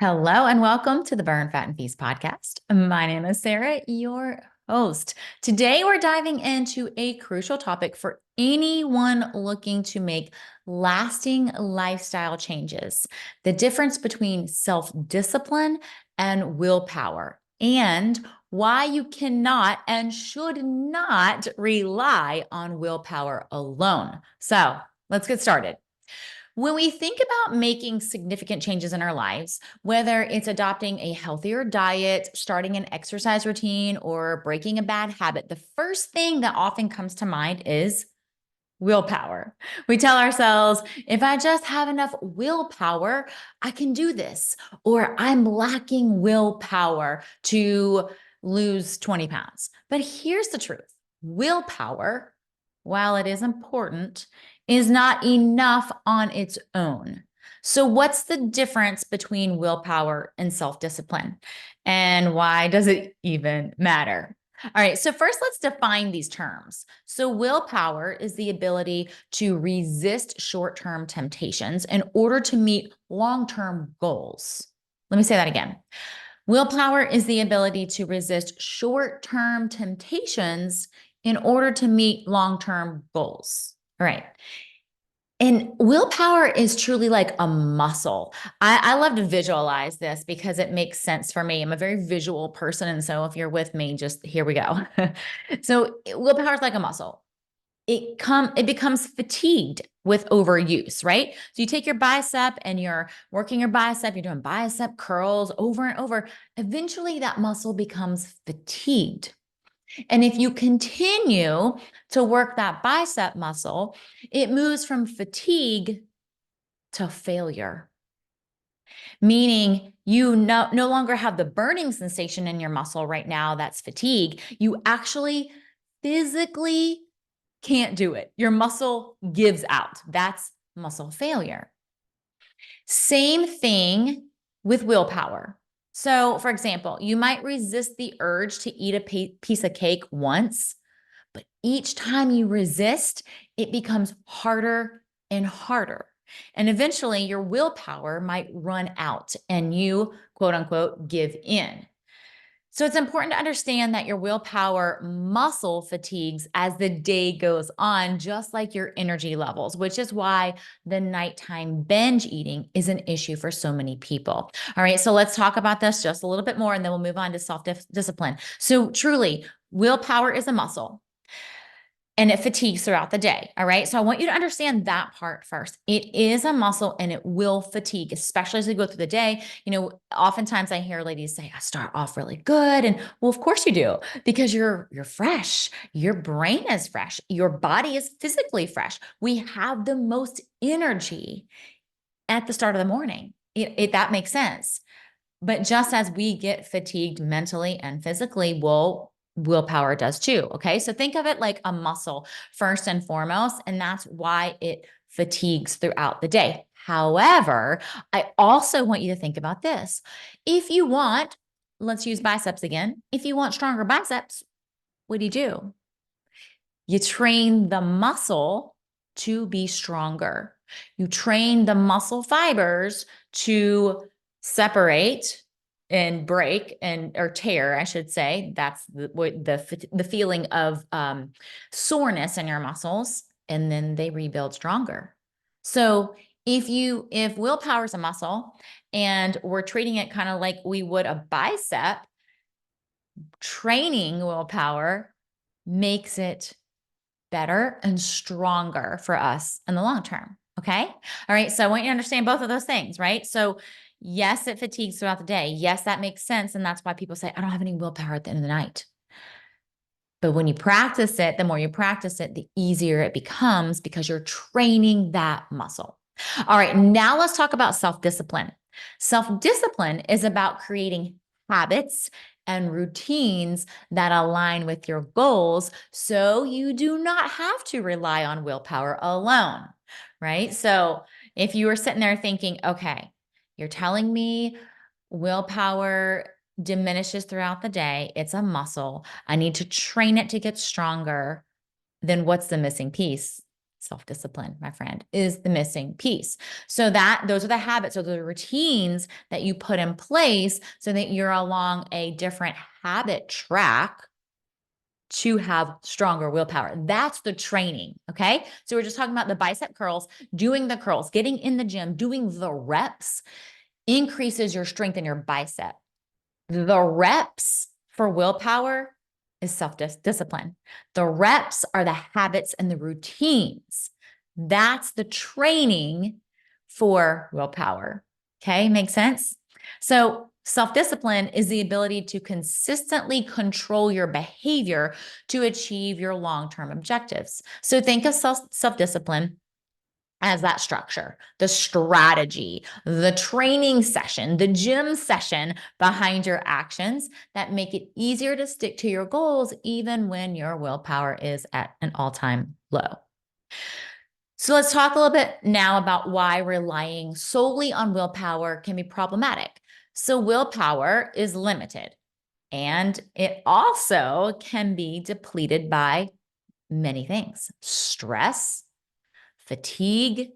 Hello and welcome to the Burn, Fat, and Feast podcast. My name is Sarah, your host. Today, we're diving into a crucial topic for anyone looking to make lasting lifestyle changes: the difference between self discipline and willpower, and why you cannot and should not rely on willpower alone. So, let's get started. When we think about making significant changes in our lives, whether it's adopting a healthier diet, starting an exercise routine, or breaking a bad habit, the first thing that often comes to mind is willpower. We tell ourselves, if I just have enough willpower, I can do this, or I'm lacking willpower to lose 20 pounds. But here's the truth: willpower, while it is important, is not enough on its own. So, what's the difference between willpower and self discipline? And why does it even matter? All right, so first let's define these terms. So, willpower is the ability to resist short term temptations in order to meet long term goals. Let me say that again. Willpower is the ability to resist short term temptations in order to meet long term goals. All right. And willpower is truly like a muscle. I love to visualize this because it makes sense for me. I'm a very visual person. And so if you're with me, just here we go. So willpower is like a muscle. It becomes fatigued with overuse, right? So you take your bicep and you're working your bicep, you're doing bicep curls over and over. Eventually that muscle becomes fatigued. And if you continue to work that bicep muscle, it moves from fatigue to failure, meaning you no longer have the burning sensation in your muscle right now. That's fatigue. You actually physically can't do it. Your muscle gives out. That's muscle failure. Same thing with willpower. So, for example, you might resist the urge to eat a piece of cake once, but each time you resist, it becomes harder and harder. And eventually, your willpower might run out and you, quote unquote, give in. So it's important to understand that your willpower muscle fatigues as the day goes on, just like your energy levels, which is why the nighttime binge eating is an issue for so many people. All right, so let's talk about this just a little bit more and then we'll move on to self discipline. So, truly, willpower is a muscle and it fatigues throughout the day. All right. So I want you to understand that part first. It is a muscle and it will fatigue, especially as we go through the day. Oftentimes I hear ladies say, I start off really good. And well, of course you do, because you're fresh. Your brain is fresh. Your body is physically fresh. We have the most energy at the start of the morning. That makes sense. But just as we get fatigued mentally and physically, willpower does too. Okay. So think of it like a muscle first and foremost. And that's why it fatigues throughout the day. However, I also want you to think about this. If you want, let's use biceps again. If you want stronger biceps, what do? You train the muscle to be stronger. You train the muscle fibers to separate and break or tear, I should say. That's the feeling of soreness in your muscles, and then they rebuild stronger. So if willpower is a muscle and we're treating it kind of like we would a bicep, training willpower makes it better and stronger for us in the long term. Okay. All right. So I want you to understand both of those things, right? So yes, it fatigues throughout the day. Yes, that makes sense. And that's why people say, I don't have any willpower at the end of the night. But when you practice it, the more you practice it, the easier it becomes because you're training that muscle. All right. Now let's talk about self-discipline. Self-discipline is about creating habits and routines that align with your goals so you do not have to rely on willpower alone, right? So if you were sitting there thinking, okay, you're telling me willpower diminishes throughout the day, it's a muscle, I need to train it to get stronger, then what's the missing piece? Self-discipline, my friend, is the missing piece. So those are the habits or the routines that you put in place so that you're along a different habit track to have stronger willpower. That's the training. Okay. So we're just talking about the bicep curls, doing the curls, getting in the gym, doing the reps increases your strength in your bicep. The reps for willpower is self-discipline. The reps are the habits and the routines. That's the training for willpower. Okay, makes sense? So self-discipline is the ability to consistently control your behavior to achieve your long-term objectives. So think of self-discipline as that structure, the strategy, the training session, the gym session behind your actions that make it easier to stick to your goals, even when your willpower is at an all-time low. So let's talk a little bit now about why relying solely on willpower can be problematic. So willpower is limited, and it also can be depleted by many things: stress, fatigue,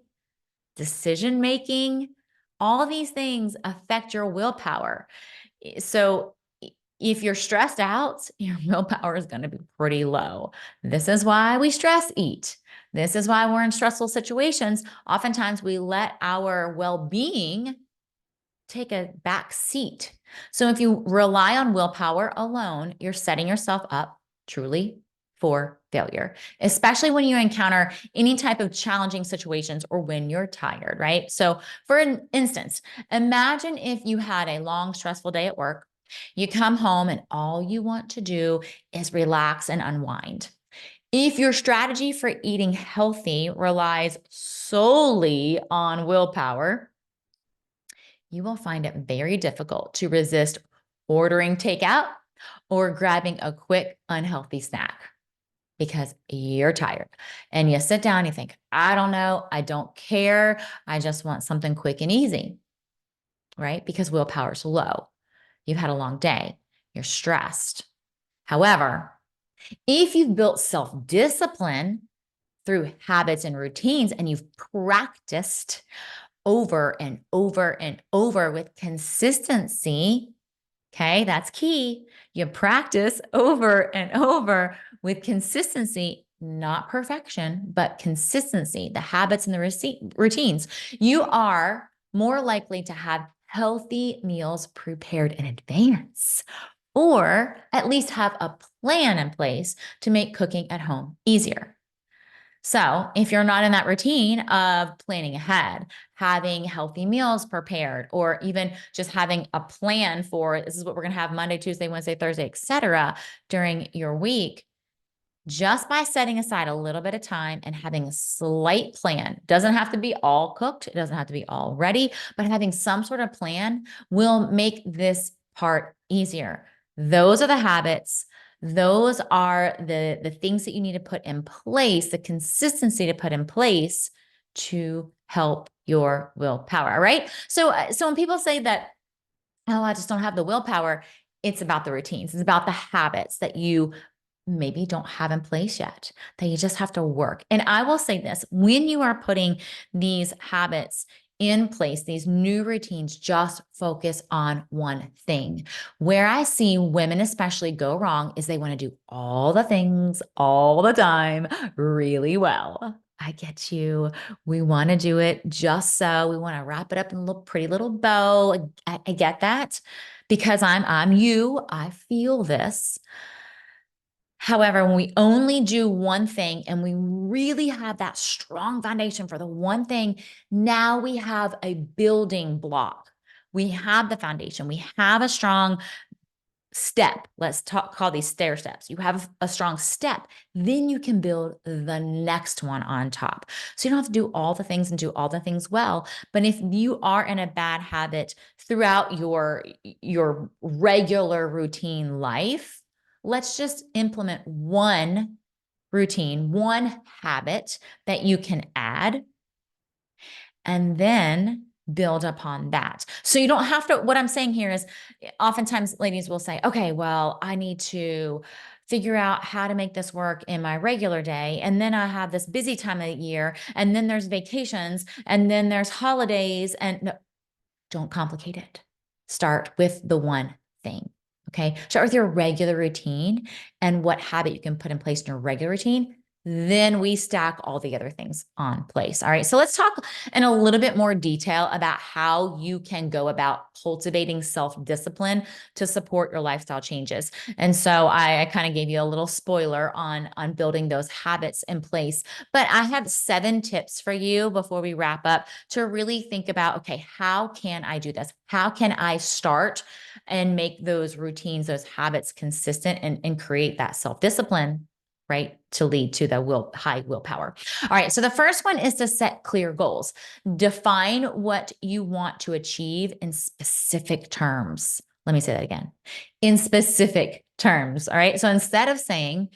decision-making. All these things affect your willpower. So if you're stressed out, your willpower is going to be pretty low. This is why we stress eat. This is why we're in stressful situations. Oftentimes we let our well-being take a back seat. So if you rely on willpower alone, you're setting yourself up truly for failure, especially when you encounter any type of challenging situations or when you're tired, right? So for an instance, imagine if you had a long, stressful day at work, you come home and all you want to do is relax and unwind. If your strategy for eating healthy relies solely on willpower, you will find it very difficult to resist ordering takeout or grabbing a quick, unhealthy snack because you're tired. And you sit down and you think, I don't know, I don't care. I just want something quick and easy, right? Because willpower's low. You've had a long day. You're stressed. However, if you've built self-discipline through habits and routines and you've practiced over and over and over with consistency, okay, that's key. You practice over and over with consistency, not perfection, but consistency, the habits and the routines. You are more likely to have healthy meals prepared in advance, or at least have a plan in place to make cooking at home easier. So if you're not in that routine of planning ahead, having healthy meals prepared, or even just having a plan for this is what we're going to have Monday, Tuesday, Wednesday, Thursday, etc. during your week, just by setting aside a little bit of time and having a slight plan, doesn't have to be all cooked, it doesn't have to be all ready, but having some sort of plan will make this part easier. Those are the habits. Those are the things that you need to put in place, the consistency to put in place to help your willpower, right? So when people say that, oh, I just don't have the willpower, it's about the routines. It's about the habits that you maybe don't have in place yet, that you just have to work. And I will say this, when you are putting these habits in place, these new routines, just focus on one thing. Where I see women especially go wrong is they want to do all the things all the time really well. I get you. We want to do it just so. We want to wrap it up in a little pretty little bow. I get that because I'm you. I feel this. However, when we only do one thing and we really have that strong foundation for the one thing, now we have a building block. We have the foundation. We have a strong step. Let's call these stair steps. You have a strong step, then you can build the next one on top. So you don't have to do all the things and do all the things well. But if you are in a bad habit throughout your regular routine life, let's just implement one routine, one habit that you can add, and then build upon that. So you don't have to, what I'm saying here is oftentimes ladies will say, okay, well, I need to figure out how to make this work in my regular day. And then I have this busy time of the year, and then there's vacations, and then there's holidays. And no, don't complicate it. Start with the one thing. Okay. Start with your regular routine and what habit you can put in place in your regular routine. Then we stack all the other things on place. All right. So let's talk in a little bit more detail about how you can go about cultivating self-discipline to support your lifestyle changes. And so I kind of gave you a little spoiler on building those habits in place, but I have 7 tips for you before we wrap up to really think about, okay, how can I do this? How can I start and make those routines, those habits consistent and create that self-discipline, right? To lead to the high willpower. All right. So the first one is to set clear goals. Define what you want to achieve in specific terms. Let me say that again. In specific terms. All right. So instead of saying,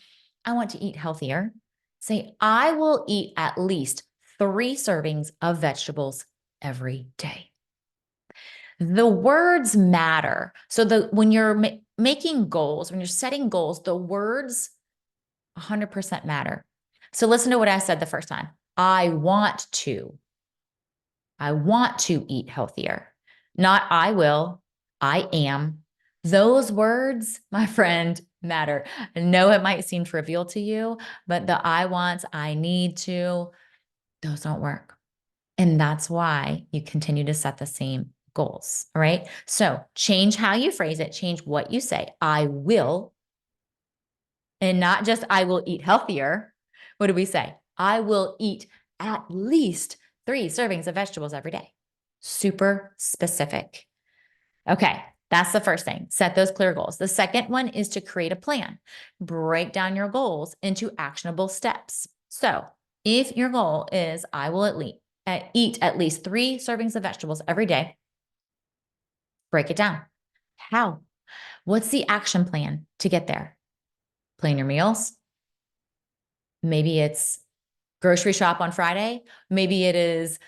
I want to eat healthier, say, I will eat at least 3 servings of vegetables every day. The words matter. So when you're making goals, when you're setting goals, the words 100% matter. So listen to what I said the first time. I want to eat healthier. Not I will, I am. Those words, my friend, matter. I know it might seem trivial to you, but the I want, I need to, those don't work. And that's why you continue to set the same goals. All right. So change how you phrase it, change what you say. I will, and not just I will eat healthier. What do we say? I will eat at least 3 servings of vegetables every day. Super specific. Okay. That's the first thing. Set those clear goals. The second one is to create a plan. Break down your goals into actionable steps. So if your goal is I will eat at least 3 servings of vegetables every day, break it down. How? What's the action plan to get there? Plan your meals. Maybe it's grocery shop on Friday. Maybe it is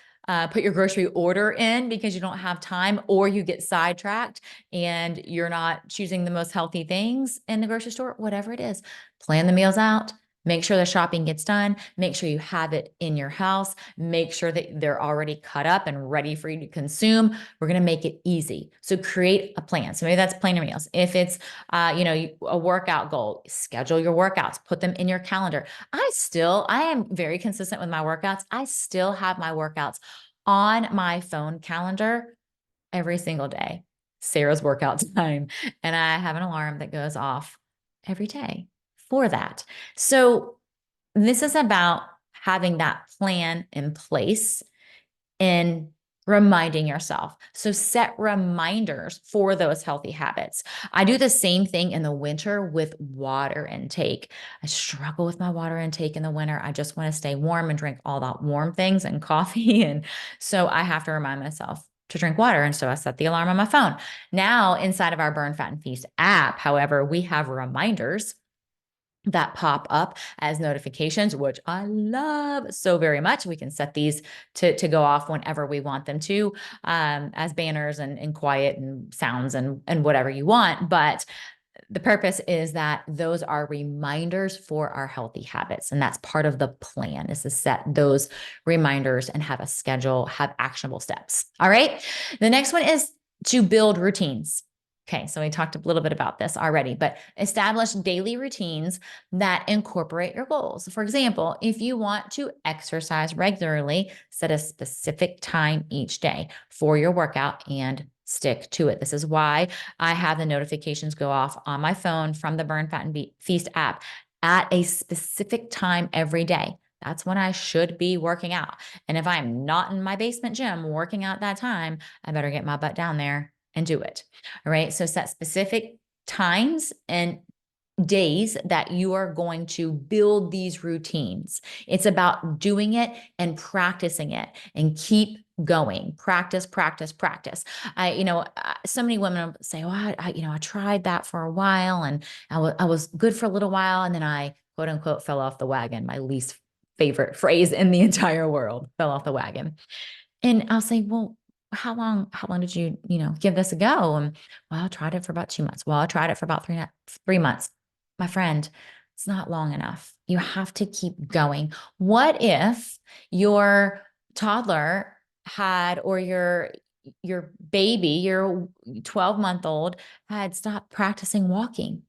put your grocery order in because you don't have time, or you get sidetracked and you're not choosing the most healthy things in the grocery store. Whatever it is, plan the meals out. Make sure the shopping gets done. Make sure you have it in your house. Make sure that they're already cut up and ready for you to consume. We're going to make it easy. So create a plan. So maybe that's plan your meals. If it's, a workout goal, schedule your workouts, put them in your calendar. I am very consistent with my workouts. I still have my workouts on my phone calendar every single day. Sarah's workout time. And I have an alarm that goes off every day for that. So this is about having that plan in place and reminding yourself. So set reminders for those healthy habits. I do the same thing in the winter with water intake. I struggle with my water intake in the winter. I just want to stay warm and drink all that warm things and coffee. And so I have to remind myself to drink water. And so I set the alarm on my phone. Now, inside of our Burn, Fat, and Feast app, however, we have reminders that pop up as notifications, which I love so very much. We can set these to go off whenever we want them to, as banners and quiet and sounds and whatever you want. But the purpose is that those are reminders for our healthy habits. And that's part of the plan, is to set those reminders and have a schedule, have actionable steps. All right. The next one is to build routines. Okay, so we talked a little bit about this already, but establish daily routines that incorporate your goals. For example, if you want to exercise regularly, set a specific time each day for your workout and stick to it. This is why I have the notifications go off on my phone from the Burn, Fat, and Feast app at a specific time every day. That's when I should be working out. And if I'm not in my basement gym working out that time, I better get my butt down there and do it. All right. So set specific times and days that you are going to build these routines. It's about doing it and practicing it and keep going. Practice, practice, practice. So many women say, "Oh, I tried that for a while and I was good for a little while. And then I quote unquote fell off the wagon." My least favorite phrase in the entire world, fell off the wagon. And I'll say, "Well, how long did you, give this a go?" And well, I tried it for about 2 months. Well, I tried it for about 3 months. My friend, it's not long enough. You have to keep going. What if your toddler had, or your baby, your 12-month-old had stopped practicing walking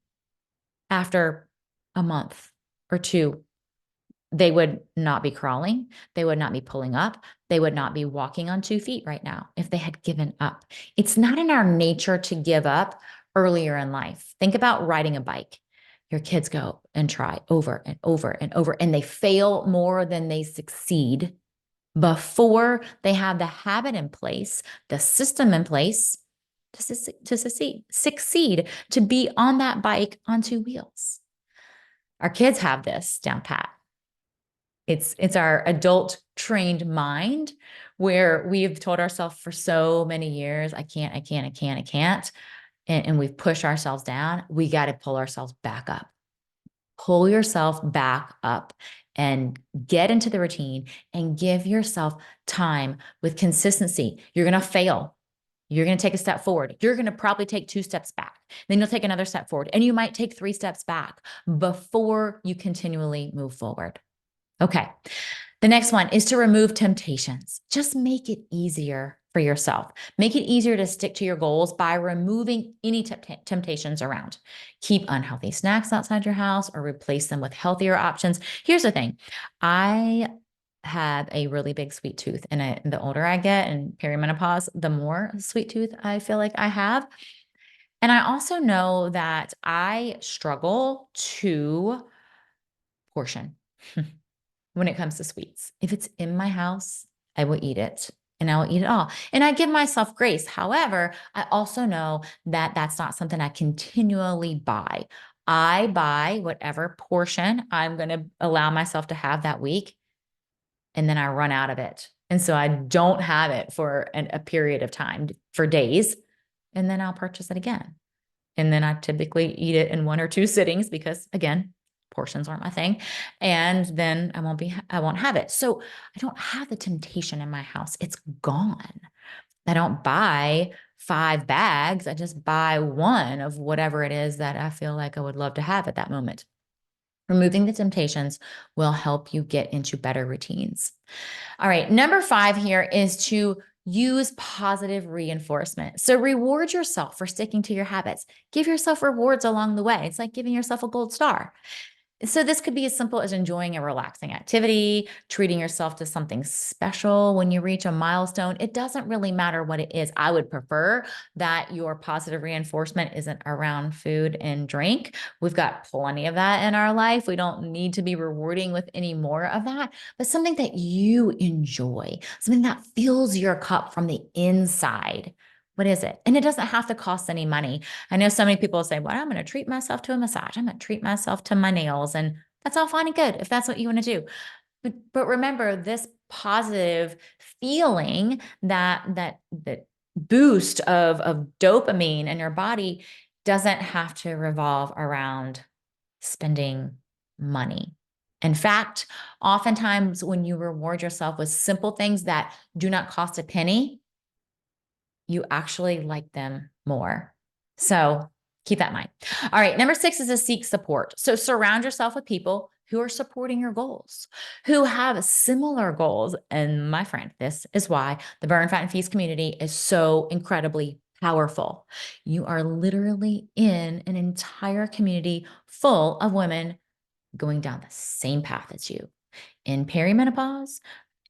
after a month or two? They would not be crawling. They would not be pulling up. They would not be walking on 2 feet right now if they had given up. It's not in our nature to give up earlier in life. Think about riding a bike. Your kids go and try over and over and over, and they fail more than they succeed before they have the habit in place, the system in place to succeed, to be on that bike on 2 wheels. Our kids have this down pat. It's our adult trained mind where we've told ourselves for so many years, I can't, I can't, I can't, I can't. And we've pushed ourselves down. We got to pull ourselves back up. Pull yourself back up and get into the routine and give yourself time with consistency. You're going to fail. You're going to take a step forward. You're going to probably take 2 steps back. Then you'll take another step forward, and you might take 3 steps back before you continually move forward. Okay. The next one is to remove temptations. Just make it easier for yourself. Make it easier to stick to your goals by removing any temptations around. Keep unhealthy snacks outside your house or replace them with healthier options. Here's the thing. I have a really big sweet tooth, and the older I get in perimenopause, the more sweet tooth I feel like I have. And I also know that I struggle to portion when it comes to sweets. If it's in my house, I will eat it, and I will eat it all. And I give myself grace. However, I also know that that's not something I continually buy. I buy whatever portion I'm going to allow myself to have that week, and then I run out of it. And so I don't have it for a period of time, for days, and then I'll purchase it again. And then I typically eat it in 1 or 2 sittings because, again, portions aren't my thing. And then I won't have it. So I don't have the temptation in my house. It's gone. I don't buy 5 bags. I just buy one of whatever it is that I feel like I would love to have at that moment. Removing the temptations will help you get into better routines. All right. Number 5 here is to use positive reinforcement. So reward yourself for sticking to your habits. Give yourself rewards along the way. It's like giving yourself a gold star. So this could be as simple as enjoying a relaxing activity, treating yourself to something special when you reach a milestone. It doesn't really matter what it is. I would prefer that your positive reinforcement isn't around food and drink. We've got plenty of that in our life. We don't need to be rewarding with any more of that, but something that you enjoy, something that fills your cup from the inside. What is it? And it doesn't have to cost any money. I know so many people say, well, I'm going to treat myself to a massage. I'm going to treat myself to my nails. And that's all fine and good if that's what you want to do. But remember, this positive feeling, that boost of dopamine in your body doesn't have to revolve around spending money. In fact, oftentimes when you reward yourself with simple things that do not cost a penny, you actually like them more. So keep that in mind. All right. Number 6 is to seek support. So surround yourself with people who are supporting your goals, who have similar goals. And my friend, this is why the Burn, Fat, and Feast community is so incredibly powerful. You are literally in an entire community full of women going down the same path as you in perimenopause,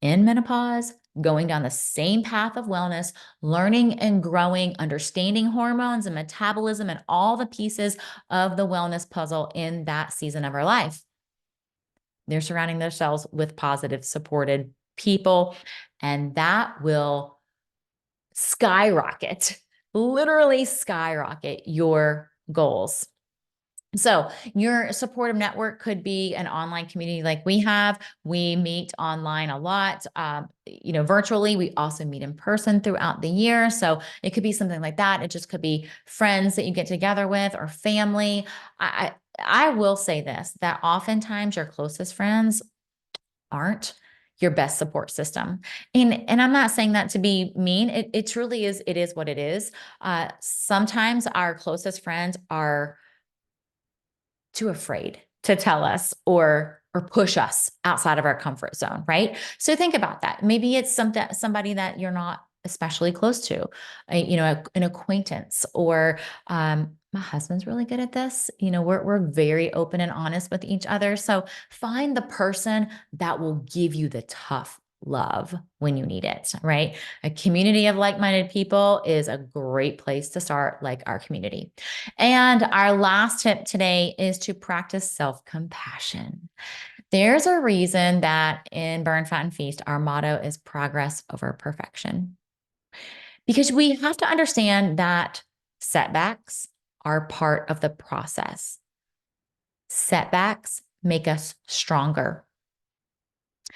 in menopause, going down the same path of wellness, learning and growing, understanding hormones and metabolism and all the pieces of the wellness puzzle in that season of our life. They're surrounding themselves with positive, supported people, and that will skyrocket, literally skyrocket your goals. So your supportive network could be an online community like we have. We meet online a lot, virtually. We also meet in person throughout the year. So it could be something like that. It just could be friends that you get together with or family. I will say this, that oftentimes your closest friends aren't your best support system. And I'm not saying that to be mean. It truly is. It is what it is. Sometimes our closest friends are too afraid to tell us or push us outside of our comfort zone, right? So think about that. Maybe it's somebody that you're not especially close to, an acquaintance, or my husband's really good at this. We're very open and honest with each other. So find the person that will give you the tough love when you need it, right? A community of like-minded people is a great place to start, like our community. And our last tip today is to practice self-compassion. There's a reason that in Burn, Fat, and Feast, our motto is progress over perfection. Because we have to understand that setbacks are part of the process. Setbacks make us stronger.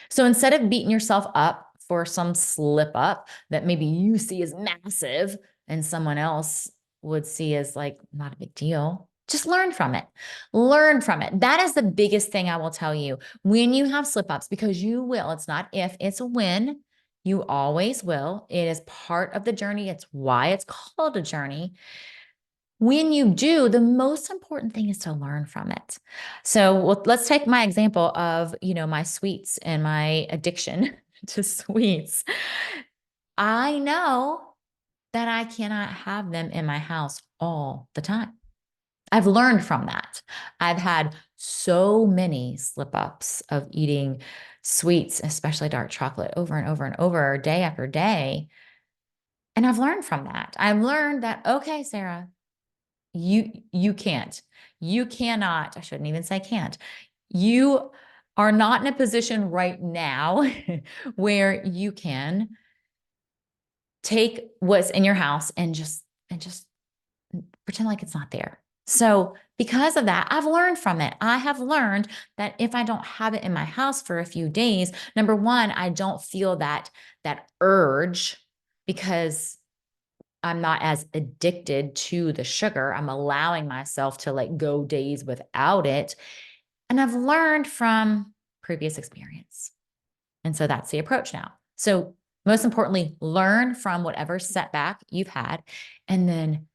So instead of beating yourself up for some slip up that maybe you see as massive and someone else would see as like not a big deal, just learn from it. Learn from it. That is the biggest thing I will tell you when you have slip ups, because you will. It's not if, it's a when. You always will. It is part of the journey. It's why it's called a journey. When you do, the most important thing is to learn from it. So let's take my example of, my sweets and my addiction to sweets. I know that I cannot have them in my house all the time. I've learned from that. I've had so many slip ups of eating sweets, especially dark chocolate, over and over and over, day after day. And I've learned from that. I've learned that, okay, Sarah, you can't. You cannot. I shouldn't even say can't. You are not in a position right now where you can take what's in your house and just pretend like it's not there. So because of that, I've learned from it. I have learned that if I don't have it in my house for a few days, number one, I don't feel that urge, because I'm not as addicted to the sugar. I'm allowing myself to like go days without it. And I've learned from previous experience. And so that's the approach now. So most importantly, learn from whatever setback you've had, and then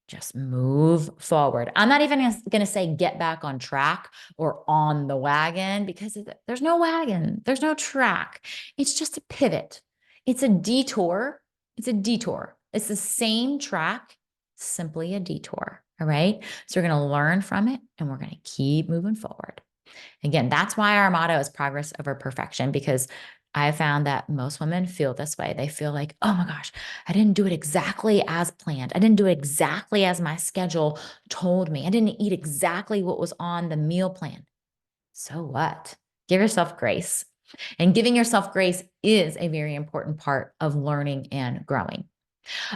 just move forward. I'm not even going to say get back on track or on the wagon, because there's no wagon, there's no track. It's just a pivot. It's a detour. It's a detour. It's the same track, simply a detour. All right. So we're going to learn from it and we're going to keep moving forward. Again, that's why our motto is progress over perfection, because I found that most women feel this way. They feel like, oh my gosh, I didn't do it exactly as planned. I didn't do it exactly as my schedule told me. I didn't eat exactly what was on the meal plan. So what? Give yourself grace. And giving yourself grace is a very important part of learning and growing.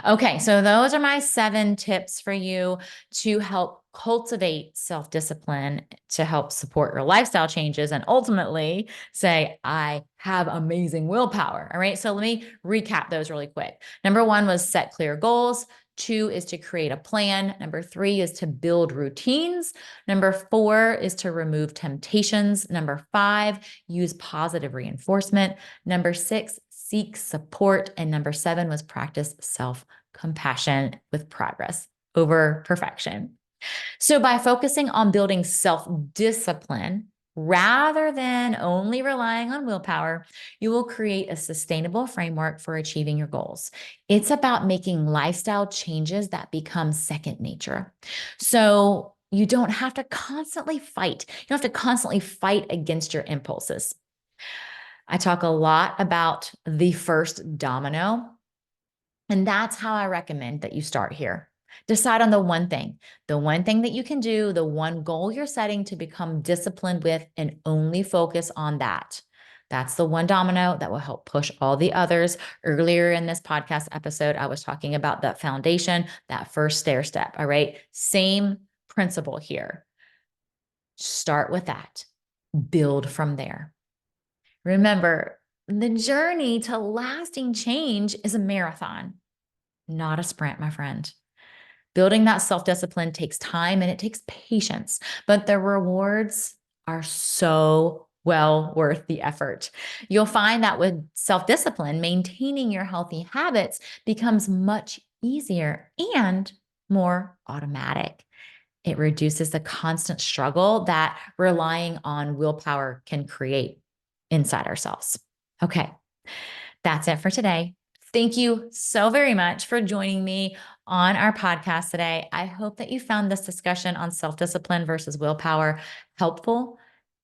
Okay, so those are my 7 tips for you to help cultivate self-discipline, to help support your lifestyle changes, and ultimately say, I have amazing willpower. All right, so let me recap those really quick. Number 1 was set clear goals. 2 is to create a plan. Number 3 is to build routines. Number 4 is to remove temptations. Number 5, use positive reinforcement. Number 6, seek support. And number 7 was practice self-compassion with progress over perfection. So by focusing on building self-discipline rather than only relying on willpower, you will create a sustainable framework for achieving your goals. It's about making lifestyle changes that become second nature. So you don't have to constantly fight. You don't have to constantly fight against your impulses. I talk a lot about the first domino, and that's how I recommend that you start here. Decide on the one thing that you can do, the one goal you're setting to become disciplined with, and only focus on that. That's the one domino that will help push all the others. Earlier in this podcast episode, I was talking about that foundation, that first stair step. All right. Same principle here. Start with that, build from there. Remember, the journey to lasting change is a marathon, not a sprint, my friend. Building that self-discipline takes time and it takes patience, but the rewards are so well worth the effort. You'll find that with self-discipline, maintaining your healthy habits becomes much easier and more automatic. It reduces the constant struggle that relying on willpower can create inside ourselves. Okay, that's it for today. Thank you so very much for joining me on our podcast today. I hope that you found this discussion on self-discipline versus willpower helpful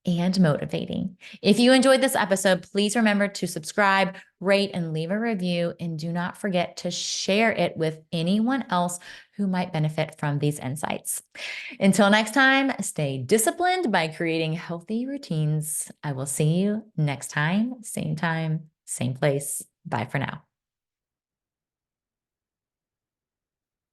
and motivating. If you enjoyed this episode, please remember to subscribe, rate, and leave a review. And do not forget to share it with anyone else who might benefit from these insights. Until next time, stay disciplined by creating healthy routines. I will see you next time, same time, same place. Bye for now.